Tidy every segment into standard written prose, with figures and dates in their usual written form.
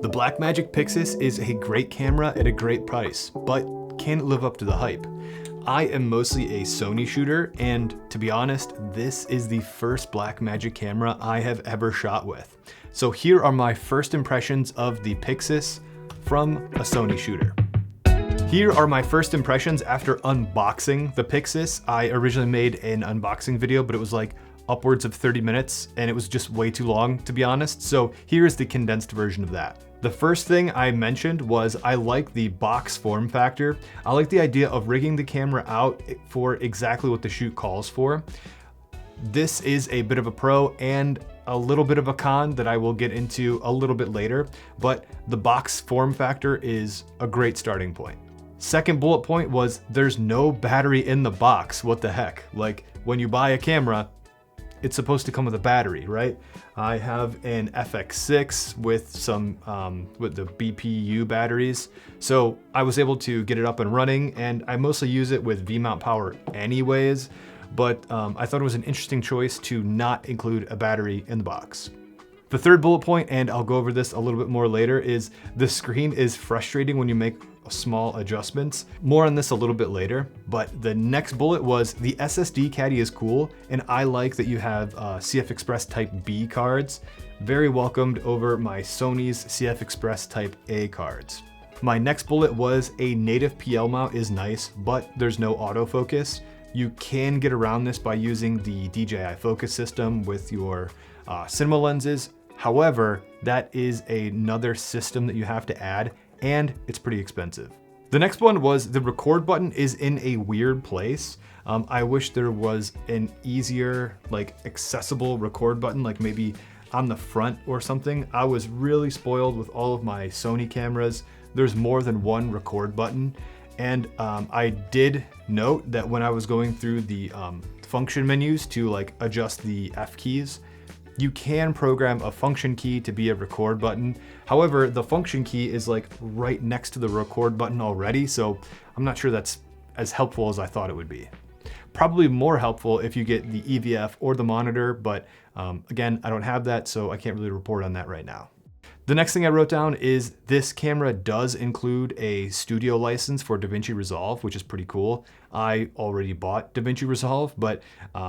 The Blackmagic Pyxis is a great camera at a great price, but can it live up to the hype? I am mostly a Sony shooter, and to be honest, this is the first Blackmagic camera I have ever shot with. So here are my first impressions of the Pyxis from a Sony shooter. Here are my first impressions after unboxing the Pyxis. I originally made an unboxing video, but it was like upwards of 30 minutes, and it was just way too long, to be honest. So here's the condensed version of that. The first thing I mentioned was I like the box form factor. I like the idea of rigging the camera out for exactly what the shoot calls for. This is a bit of a pro and a little bit of a con that I will get into a little bit later, but the box form factor is a great starting point. Second bullet point was there's no battery in the box. What the heck? Like, when you buy a camera, it's supposed to come with a battery, right? I have an FX6 with some with the BPU batteries. So I was able to get it up and running, and I mostly use it with V-mount power anyways, but I thought it was an interesting choice to not include a battery in the box. The third bullet point, and I'll go over this a little bit more later, is the screen is frustrating when you make small adjustments. More on this a little bit later, but the next bullet was the SSD caddy is cool, and I like that you have CF Express Type B cards. Very welcomed over my Sony's CF Express Type A cards. My next bullet was a native PL mount is nice, but there's no autofocus. You can get around this by using the DJI focus system with your cinema lenses. However, that is another system that you have to add, and it's pretty expensive. The next one was the record button is in a weird place. I wish there was an easier, like, accessible record button, like maybe on the front or something. I was really spoiled with all of my Sony cameras. There's more than one record button. And I did note that when I was going through the function menus to like adjust the F keys, you can program a function key to be a record button. However, the function key is like right next to the record button already, so I'm not sure that's as helpful as I thought it would be. Probably more helpful if you get the EVF or the monitor, but again, I don't have that, so I can't really report on that right now. The next thing I wrote down is this camera does include a studio license for DaVinci Resolve, which is pretty cool. I already bought DaVinci Resolve, but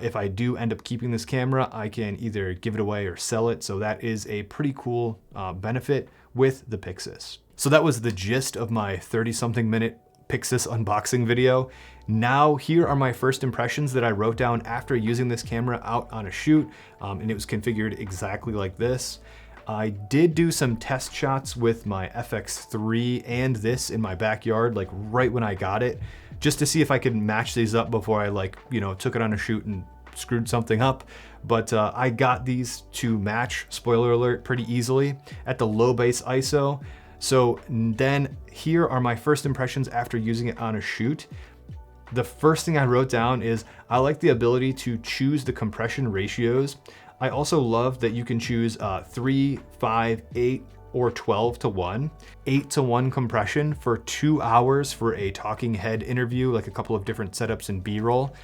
if I do end up keeping this camera, I can either give it away or sell it. So that is a pretty cool benefit with the Pyxis. So that was the gist of my 30-something minute Pyxis unboxing video. Now here are my first impressions that I wrote down after using this camera out on a shoot, and it was configured exactly like this. I did do some test shots with my FX3 and this in my backyard, like right when I got it, just to see if I could match these up before I took it on a shoot and screwed something up. But I got these to match, spoiler alert, pretty easily at the low base ISO. So then here are my first impressions after using it on a shoot. The first thing I wrote down is I like the ability to choose the compression ratios. I also love that you can choose 3, 5, 8, or 12:1. 8:1 compression for 2 hours for a talking head interview, like a couple of different setups and B-roll.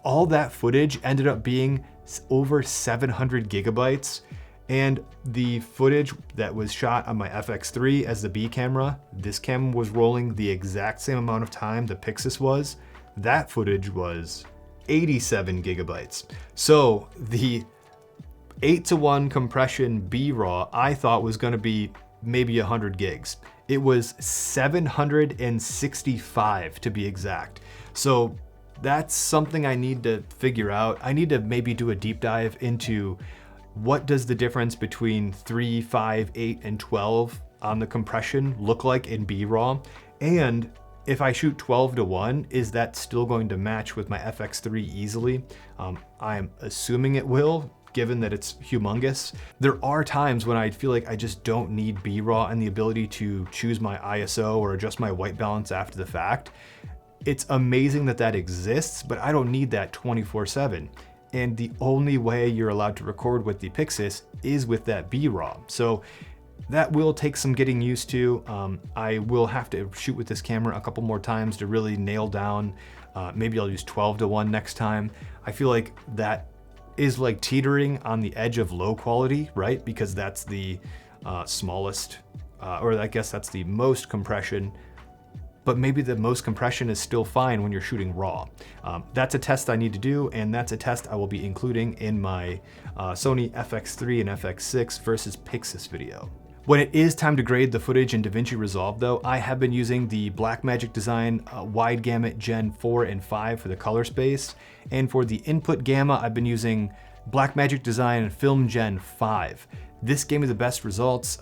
All that footage ended up being over 700 gigabytes. And the footage that was shot on my FX3 as the B camera, this camera was rolling the exact same amount of time the Pyxis was. That footage was 87 gigabytes. So the 8:1 compression B-raw I thought was gonna be maybe 100 gigs. It was 765 to be exact. So that's something I need to figure out. I need to maybe do a deep dive into what does the difference between 3, 5, 8, and 12 on the compression look like in B-raw? And if I shoot 12:1, is that still going to match with my FX3 easily? I'm assuming it will, given that it's humongous. There are times when I feel like I just don't need B-raw and the ability to choose my ISO or adjust my white balance after the fact. It's amazing that that exists, but I don't need that 24/7. And the only way you're allowed to record with the Pyxis is with that B-raw. So that will take some getting used to. I will have to shoot with this camera a couple more times to really nail down. Maybe I'll use 12:1 next time. I feel like that is like teetering on the edge of low quality, right? Because that's the smallest or I guess that's the most compression, but maybe the most compression is still fine when you're shooting raw. That's a test I need to do, and that's a test I will be including in my Sony FX3 and FX6 versus Pyxis video. When it is time to grade the footage in DaVinci Resolve though, I have been using the Blackmagic Design Wide Gamut Gen 4 and 5 for the color space, and for the input gamma, I've been using Blackmagic Design Film Gen 5. This gave me the best results,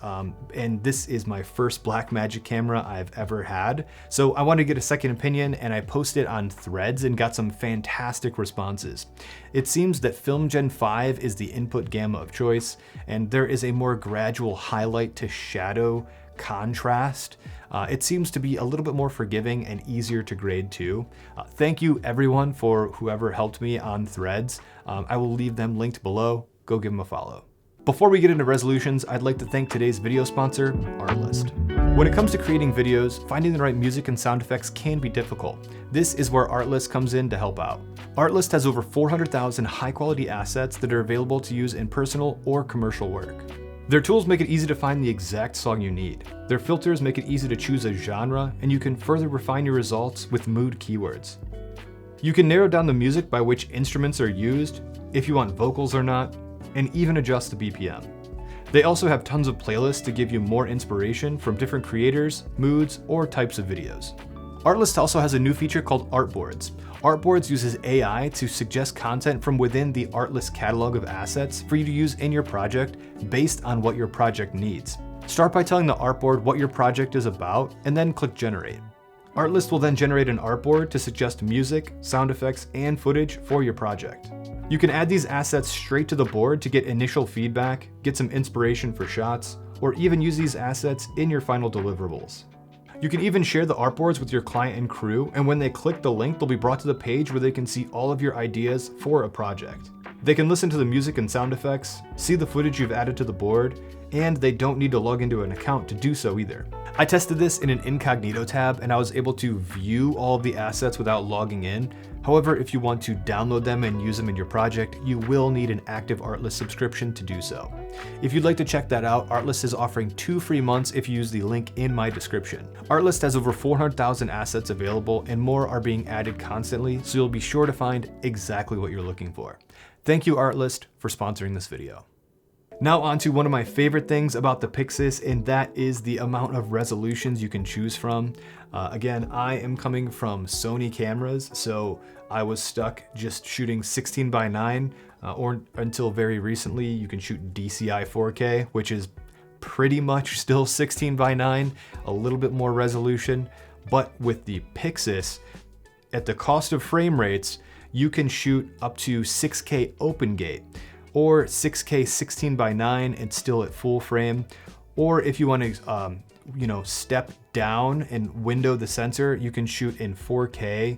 and this is my first Blackmagic camera I've ever had. So I wanted to get a second opinion, and I posted on Threads and got some fantastic responses. It seems that Film Gen 5 is the input gamma of choice, and there is a more gradual highlight to shadow contrast. It seems to be a little bit more forgiving and easier to grade too. Thank you everyone for whoever helped me on Threads. I will leave them linked below. Go give them a follow. Before we get into resolutions, I'd like to thank today's video sponsor, Artlist. When it comes to creating videos, finding the right music and sound effects can be difficult. This is where Artlist comes in to help out. Artlist has over 400,000 high-quality assets that are available to use in personal or commercial work. Their tools make it easy to find the exact song you need. Their filters make it easy to choose a genre, and you can further refine your results with mood keywords. You can narrow down the music by which instruments are used, if you want vocals or not, and even adjust the BPM. They also have tons of playlists to give you more inspiration from different creators, moods, or types of videos. Artlist also has a new feature called Artboards. Artboards uses AI to suggest content from within the Artlist catalog of assets for you to use in your project based on what your project needs. Start by telling the artboard what your project is about, and then click Generate. Artlist will then generate an artboard to suggest music, sound effects, and footage for your project. You can add these assets straight to the board to get initial feedback, get some inspiration for shots, or even use these assets in your final deliverables. You can even share the artboards with your client and crew, and when they click the link, they'll be brought to the page where they can see all of your ideas for a project. They can listen to the music and sound effects, see the footage you've added to the board, and they don't need to log into an account to do so either. I tested this in an incognito tab, and I was able to view all of the assets without logging in. However, if you want to download them and use them in your project, you will need an active Artlist subscription to do so. If you'd like to check that out, Artlist is offering 2 free months if you use the link in my description. Artlist has over 400,000 assets available, and more are being added constantly, so you'll be sure to find exactly what you're looking for. Thank you, Artlist, for sponsoring this video. Now on to one of my favorite things about the Pyxis, and that is the amount of resolutions you can choose from. Again, I am coming from Sony cameras, so I was stuck just shooting 16:9, or until very recently, you can shoot DCI 4K, which is pretty much still 16:9, a little bit more resolution. But with the Pyxis, at the cost of frame rates, you can shoot up to 6K open gate, or 6K 16:9 and still at full frame. Or if you want to, step down and window the sensor, you can shoot in 4K.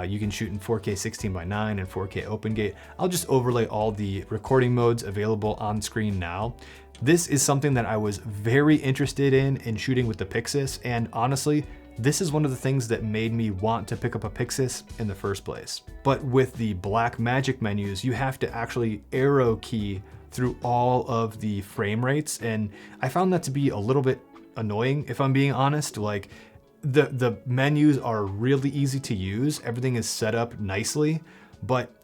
You can shoot in 4K 16:9 and 4K open gate. I'll just overlay all the recording modes available on screen now. This is something that I was very interested in shooting with the Pyxis, and honestly, this is one of the things that made me want to pick up a Pyxis in the first place. But with the Blackmagic menus, you have to actually arrow key through all of the frame rates, and I found that to be a little bit annoying, if I'm being honest. Like, the menus are really easy to use, everything is set up nicely, but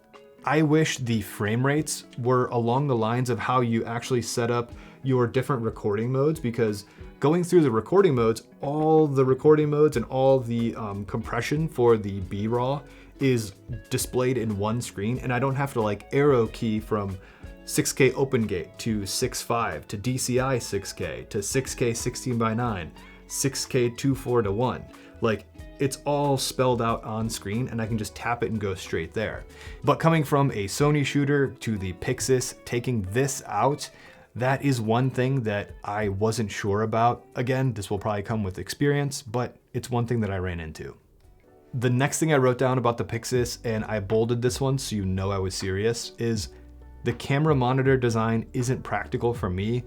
I wish the frame rates were along the lines of how you actually set up your different recording modes, because going through the recording modes, all the recording modes and all the compression for the B-RAW is displayed in one screen, and I don't have to like arrow key from 6K open gate to 6.5 to DCI 6K to 6K 16:9, 6K 2:4:1. Like, it's all spelled out on screen, and I can just tap it and go straight there. But coming from a Sony shooter to the Pyxis, taking this out, that is one thing that I wasn't sure about. Again, this will probably come with experience, but it's one thing that I ran into. The next thing I wrote down about the Pyxis, and I bolded this one so you know I was serious, is the camera monitor design isn't practical for me.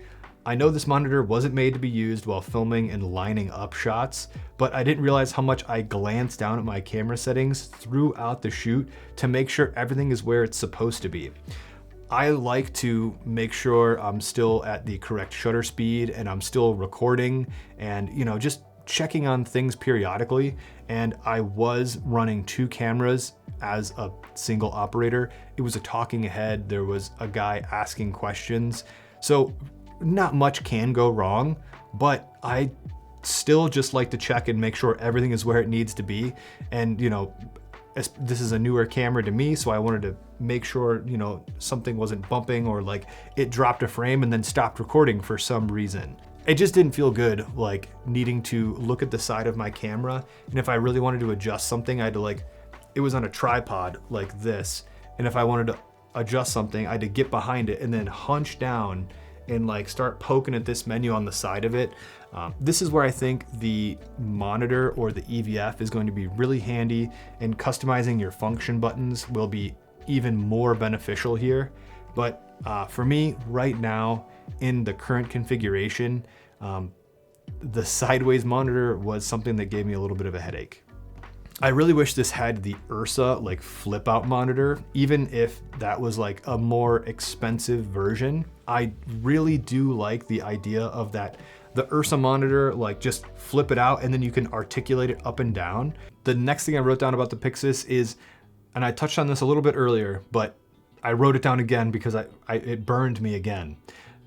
I know this monitor wasn't made to be used while filming and lining up shots, but I didn't realize how much I glanced down at my camera settings throughout the shoot to make sure everything is where it's supposed to be. I like to make sure I'm still at the correct shutter speed and I'm still recording and, you know, just checking on things periodically. And I was running 2 cameras as a single operator. It was a talking head. There was a guy asking questions. So not much can go wrong, but I still just like to check and make sure everything is where it needs to be. And, you know, this is a newer camera to me, so I wanted to make sure, you know, something wasn't bumping or like it dropped a frame and then stopped recording for some reason. It just didn't feel good, like needing to look at the side of my camera. And if I really wanted to adjust something, I had to like, it was on a tripod like this. And if I wanted to adjust something, I had to get behind it and then hunch down and like start poking at this menu on the side of it. This is where I think the monitor or the EVF is going to be really handy, and customizing your function buttons will be even more beneficial here. But for me right now in the current configuration, the sideways monitor was something that gave me a little bit of a headache. I really wish this had the Ursa like flip out monitor, even if that was like a more expensive version. I really do like the idea of that. The Ursa monitor, like just flip it out and then you can articulate it up and down. The next thing I wrote down about the Pyxis is, and I touched on this a little bit earlier, but I wrote it down again because it burned me again.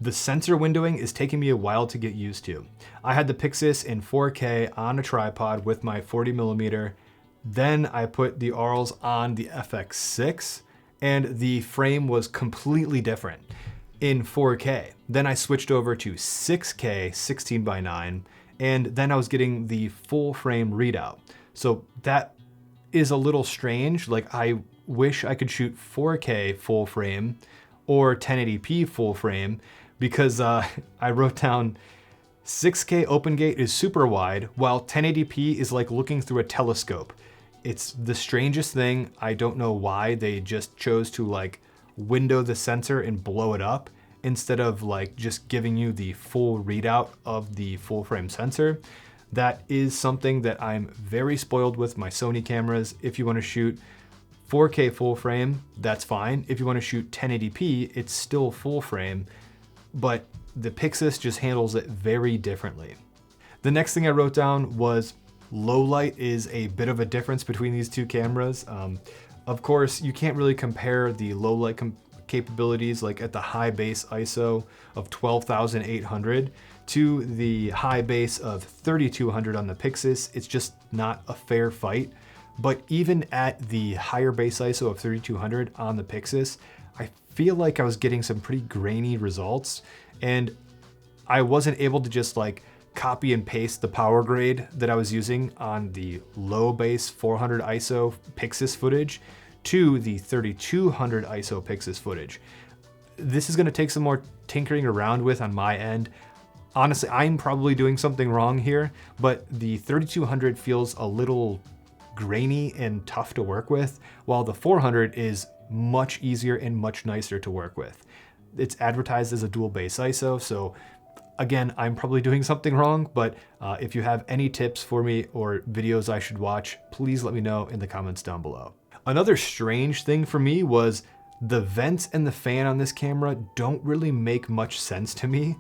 The sensor windowing is taking me a while to get used to. I had the Pyxis in 4K on a tripod with my 40mm. Then I put the Arls on the FX6 and the frame was completely different in 4K. Then I switched over to 6K 16:9, and then I was getting the full frame readout. So that is a little strange. Like I wish I could shoot 4K full frame or 1080p full frame, because I wrote down 6K open gate is super wide while 1080p is like looking through a telescope. It's the strangest thing. I don't know why they just chose to like window the sensor and blow it up instead of like just giving you the full readout of the full frame sensor. That is something that I'm very spoiled with my Sony cameras. If you want to shoot 4K full frame, that's fine. If you want to shoot 1080p, it's still full frame, but the Pyxis just handles it very differently. The next thing I wrote down was low light is a bit of a difference between these 2 cameras. Of course, you can't really compare the low light capabilities like at the high base ISO of 12,800 to the high base of 3,200 on the Pyxis. It's just not a fair fight. But even at the higher base ISO of 3,200 on the Pyxis, I feel like I was getting some pretty grainy results, and I wasn't able to just like copy and paste the power grade that I was using on the low base 400 ISO Pyxis footage to the 3200 ISO Pyxis footage. This is going to take some more tinkering around with on my end. Honestly, I'm probably doing something wrong here, but the 3200 feels a little grainy and tough to work with, while the 400 is much easier and much nicer to work with. It's advertised as a dual base ISO, so again, I'm probably doing something wrong, but if you have any tips for me or videos I should watch, please let me know in the comments down below. Another strange thing for me was the vents and the fan on this camera don't really make much sense to me.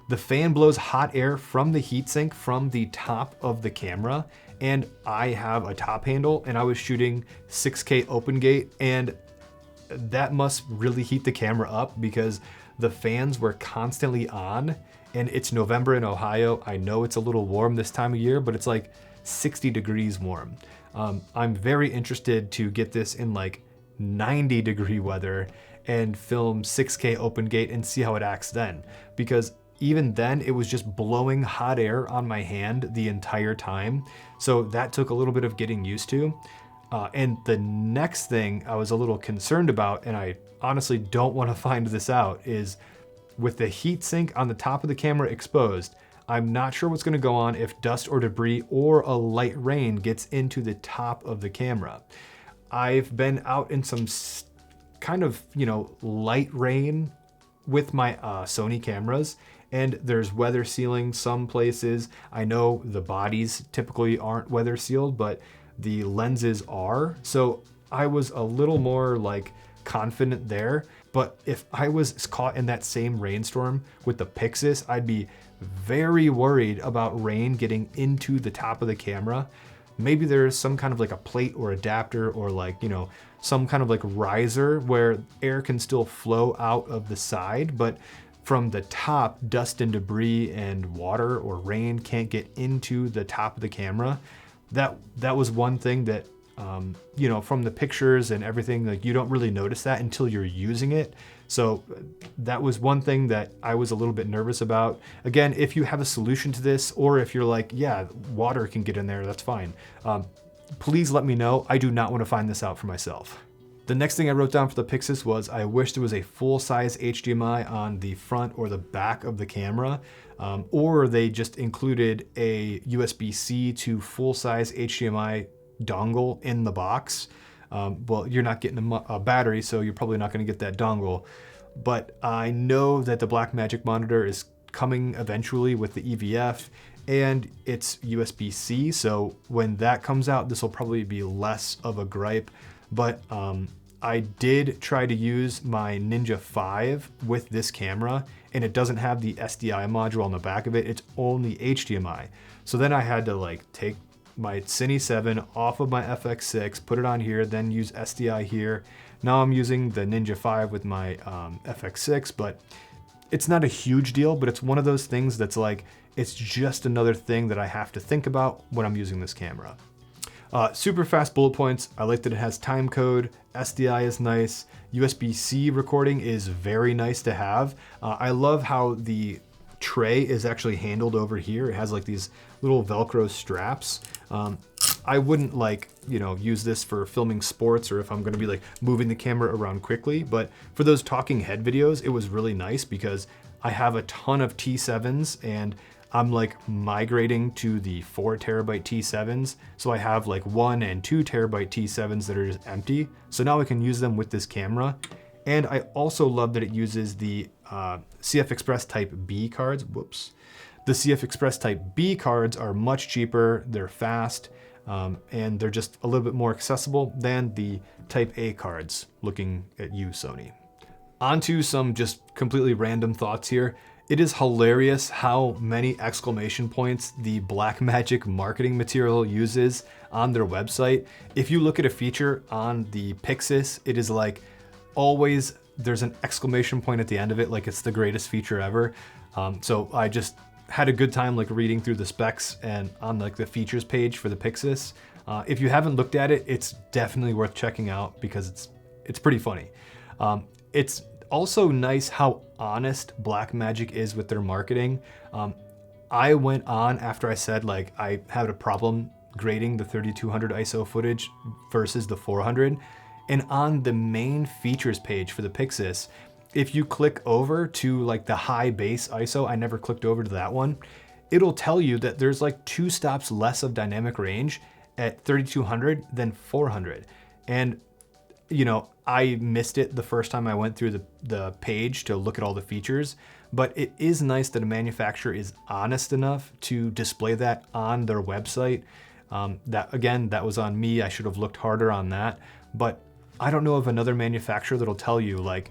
The fan blows hot air from the heatsink from the top of the camera, and I have a top handle and I was shooting 6K open gate, and that must really heat the camera up because the fans were constantly on, and it's November in Ohio. I know it's a little warm this time of year, but it's like 60 degrees warm. I'm very interested to get this in like 90-degree weather and film 6K open gate and see how it acts then, because even then it was just blowing hot air on my hand the entire time. So that took a little bit of getting used to. And the next thing I was a little concerned about, and I honestly don't want to find this out, is with the heatsink on the top of the camera exposed, I'm not sure what's going to go on if dust or debris or a light rain gets into the top of the camera. I've been out in some kind of, light rain with my Sony cameras, and there's weather sealing some places. I know the bodies typically aren't weather sealed, but the lenses are. So I was a little more like confident there, But if I was caught in that same rainstorm with the Pyxis, I'd be very worried about rain getting into the top of the camera. Maybe there's some kind of like a plate or adapter or like, you know, some kind of like riser where air can still flow out of the side, but from the top, dust and debris and water or rain can't get into the top of the camera. That was one thing that, you know, from the pictures and everything, like you don't really notice that until you're using it. So that was one thing that I was a little bit nervous about. Again, if you have a solution to this, or if you're like, yeah, water can get in there, that's fine. Please let me know. I do not want to find this out for myself. The next thing I wrote down for the Pyxis was I wish there was a full-size HDMI on the front or the back of the camera, or they just included a USB-C to full-size HDMI dongle in the box. Well, you're not getting a battery, so you're probably not going to get that dongle. But I know that the Blackmagic monitor is coming eventually with the EVF, and it's USB-C, so when that comes out, this will probably be less of a gripe. But I did try to use my Ninja 5 with this camera, and it doesn't have the SDI module on the back of it. It's only HDMI. So then I had to like take my Cine 7 off of my FX6, put it on here, then use SDI here. Now I'm using the Ninja 5 with my FX6, but it's not a huge deal, but it's one of those things that's like, it's just another thing that I have to think about when I'm using this camera. Super fast bullet points. I like that it has time code. SDI is nice. USB-C recording is very nice to have. I love how the tray is actually handled over here. It has like these little Velcro straps. I wouldn't like, you know, use this for filming sports or if I'm gonna be like moving the camera around quickly, but for those talking head videos, it was really nice because I have a ton of T7s and I'm like migrating to the 4 terabyte T7s. So I have like 1 and 2 terabyte T7s that are just empty. So now I can use them with this camera. And I also love that it uses the CF Express Type B cards. Whoops. The CF Express Type B cards are much cheaper, they're fast, and they're just a little bit more accessible than the Type A cards, looking at you, Sony. On to some just completely random thoughts here. It is hilarious how many exclamation points the Blackmagic marketing material uses on their website. If you look at a feature on the Pyxis, it is like always there's an exclamation point at the end of it, like it's the greatest feature ever. So I just had a good time like reading through the specs and on like the features page for the Pyxis. If you haven't looked at it, it's definitely worth checking out because it's pretty funny. It's also nice how honest Blackmagic is with their marketing. I went on after I said like I had a problem grading the 3200 ISO footage versus the 400, and on the main features page for the Pyxis, if you click over to like the high base ISO, I never clicked over to that one, it'll tell you that there's like 2 stops less of dynamic range at 3200 than 400. And you know, I missed it the first time I went through the page to look at all the features, but it is nice that a manufacturer is honest enough to display that on their website. That was on me. I should have looked harder on that, but I don't know of another manufacturer that'll tell you like,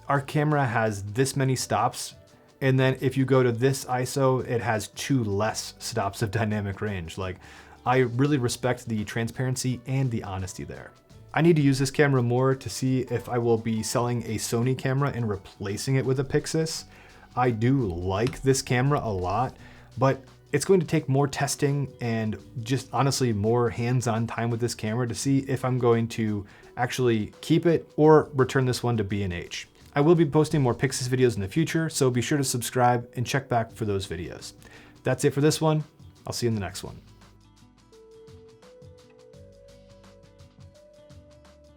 our camera has this many stops, and then if you go to this ISO, it has 2 less stops of dynamic range. Like, I really respect the transparency and the honesty there. I need to use this camera more to see if I will be selling a Sony camera and replacing it with a Pyxis. I do like this camera a lot, but it's going to take more testing and just honestly more hands-on time with this camera to see if I'm going to actually keep it or return this one to B&H. I will be posting more Pyxis videos in the future, so be sure to subscribe and check back for those videos. That's it for this one. I'll see you in the next one.